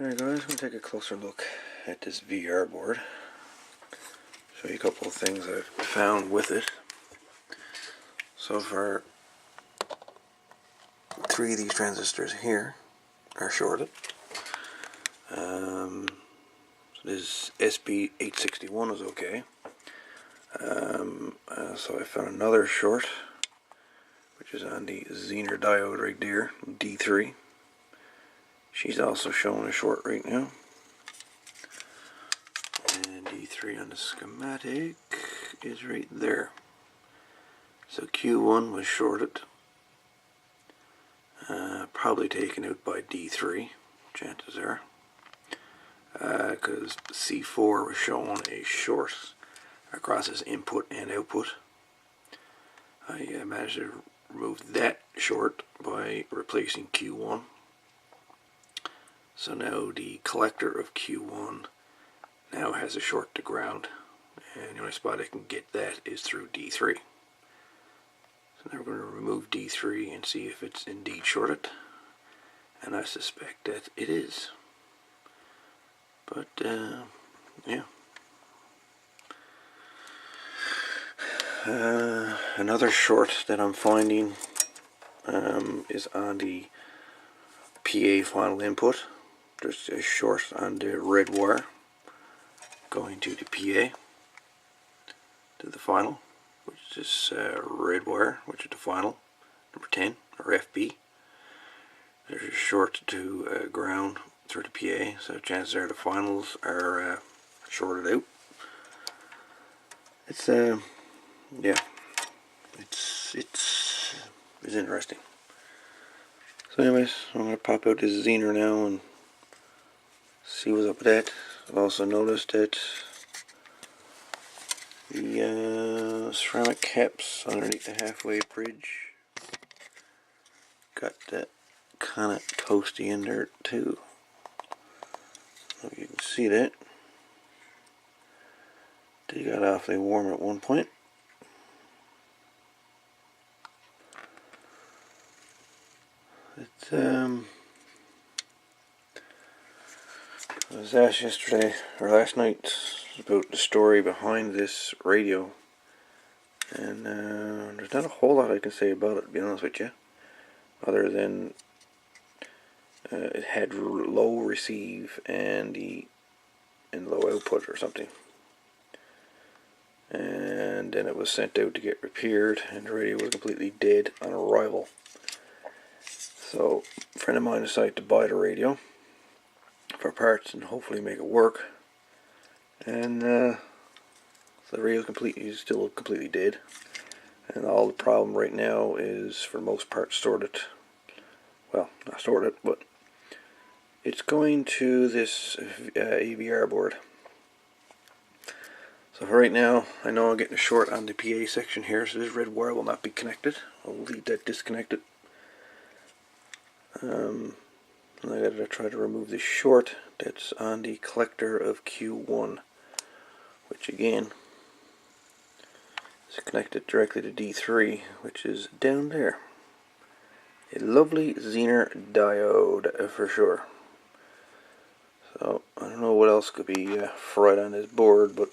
Alright guys, I'm going to take a closer look at this VR board. Show you a couple of things I've found with it. So far, 3 of these transistors here are shorted. So this SB861 is okay. So I found another short, which is on the Zener diode right there, D3. She's also showing a short right now. And D3 on the schematic is right there. So Q1 was shorted. Probably taken out by D3, chances are. Because C4 was showing a short across its input and output. I managed to remove that short by replacing Q1. So now the collector of Q1 now has a short to ground, and the only spot I can get that is through D3. So now we're going to remove D3 and see if it's indeed shorted, and I suspect that it is. But yeah. Another short that I'm finding is on the PA final input. There's a short on the red wire going to the PA, to the final, which is red wire, which is the final, number 10, or FB. There's a short to ground through the PA, so chances are the finals are shorted out. It's yeah, it's interesting. So anyways, I'm going to pop out this Zener now and see what's up with that. I've also noticed that the ceramic caps underneath the halfway bridge got that kind of toasty in there too. I don't know if you can see that. They got awfully warm at one point. It's I was asked yesterday, or last night, about the story behind this radio, and there's not a whole lot I can say about it, to be honest with you, other than it had low receive and low output or something, and then it was sent out to get repaired, and the radio was completely dead on arrival. So a friend of mine decided to buy the radio for parts and hopefully make it work, and so the radio is still completely dead, and all the problem right now is, for the most part, sorted. Well, not sorted, but it's going to this AVR board. So for right now, I know I'm getting a short on the PA section here, so this red wire will not be connected. I'll leave that disconnected. And I gotta try to remove the short that's on the collector of Q1, which again is connected directly to D3, which is down there. A lovely Zener diode for sure. So I don't know what else could be fried on this board, but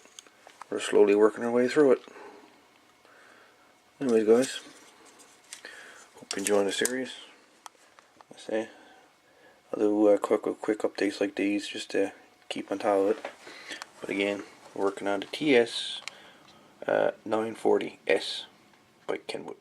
we're slowly working our way through it. Anyways guys, hope you're enjoying the series. I say I'll do quick updates like these just to keep on top of it. But again, we're working on the TS-940S by KENWOOD.